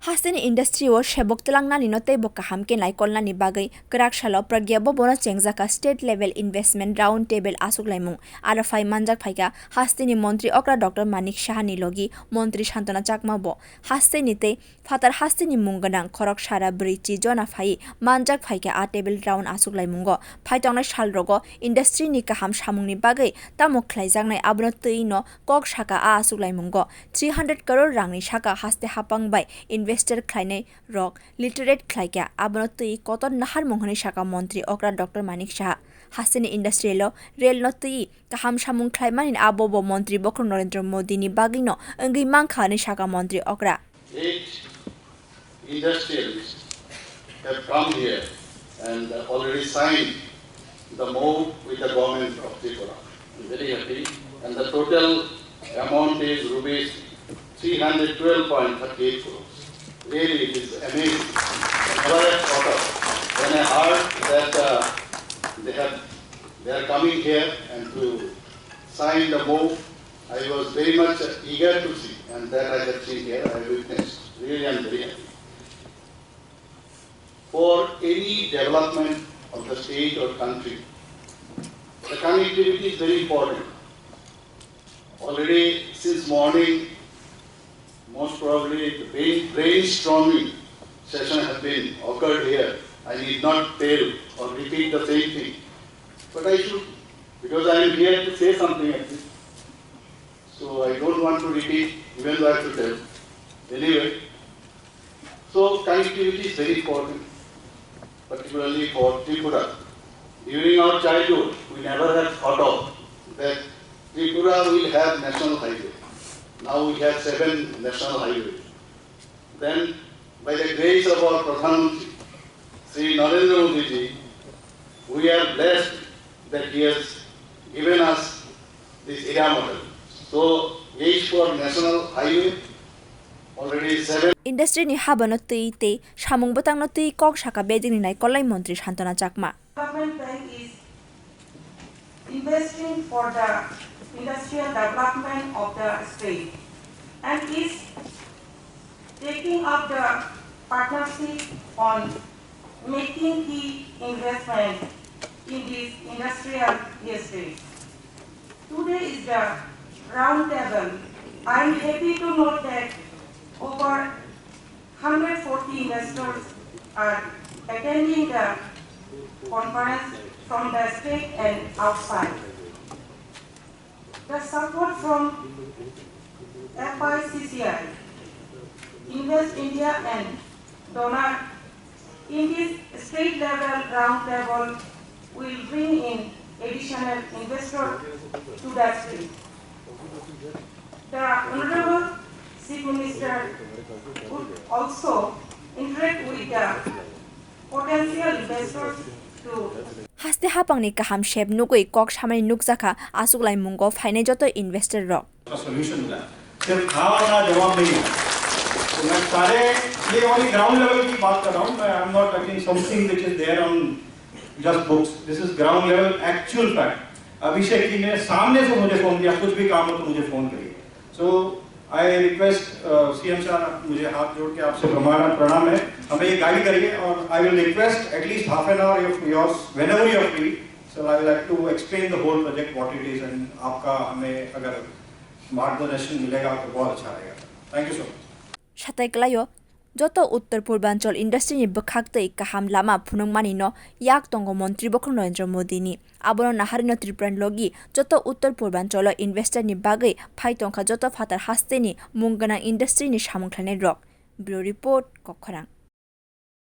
Hasini industry o shebok telang nani no tei bokka hamken lai kolna ni bagai krak shalo pragya bo bona chengjaka state level investment round table asuk laimung ara phai manjak phaika Hasini Montri Okra Dr. Manik Shahani logi Montri Shantana Chakma bo Hasini te fatar Hasini munganang khorok shara brichi jona phai manjak phaika a table round asuk laimungo phai tongna shal rogo industry ni kaham shamung ni bagai tamok khlaijak nai abno tei no kok shaka a asuk laimungo 300 crore rangni shaka haste hapang bai investor khlainai rok literate khlaikya abono tui koton nahar monghani shaka Montri Okra Dr. Manik Shah Hasini industry lo rail no tui kaham shamung khlaimanin abobo Montri Bokro Narendra Modi ni bagino angi mangkha ni shaka Montri Okra 8 industrialists have come here and already signed the MOU with the government of Tripura. I'm very happy. And the total amount is rupees 312.38 crores. Really, it is amazing. Never had thought of. When I heard that they are coming here and to sign the MOU, I was very much eager to see, and that I have seen here, I witnessed. Really, I am very happy. For any development of the state or country, the connectivity is very important. Already since morning, most probably the brainstorming session has been occurred here. I need not tell or repeat the same thing. But I should, because I am here to say something like this. So I don't want to repeat, even though I have to tell. Anyway, so connectivity is very important, particularly for Tripura. During our childhood, we never had thought of that Tripura will have national highway. Now we have 7 national highways. Then, by the grace of our Pradhan Mantri, Sri Narendra Modi ji, we are blessed that he has given us this area model. So, each for national highway, already 7. Industry ni habano tui te shamung batang no tui kok shaka beding ni nai kolai Montri Shantana Chakma. Development Bank is investing for the industrial development of the state and is taking up the partnership on making the investment in this industrial estate. Today is the round table. I am happy to note that over 140 investors are attending the conference from the state and outside. The support from FICCI, Invest India and donor in this state level round table will bring in additional investors to the state. The Honorable Chief Minister would also interact with the potential investors to Haste hapang ni kaham shep nugoi kok shamani nukjaka asuk lai mungo phaine joto investor ro solution मिला सिर्फ हाँ और ना जवाब नहीं है तो मैं सारे ये वाली ग्राउंड लेवल की बात कर रहा हूँ मैं I am not talking something which is there on just books this is ground level actual fact Abhishek ji ने सामने से मुझे फोन किया कुछ भी काम हो तो मुझे फोन करिए सो आई रिक्वेस्ट सीएम साहब मुझे हाथ जोड़ के आपसे प्रणाम है हमें ये गाइड करिए और I will request at least half an hour of yours whenever you are free so I will like to explain the whole project what it is and आपका हमें अगर मार्गदर्शन मिलेगा तो बहुत अच्छा रहेगा thank you so much shatai klayo joto uttar purbanchal industry ni bakhak tei kaham lama phunung mani no yak tongo Montri Bokro Narendra Modi ni abono nahari no Tripran logi joto uttar purbanchal investor ni bagai phai tongkha joto fatar haste ni munggana industry ni samung khlane rok bureau report kokkhorang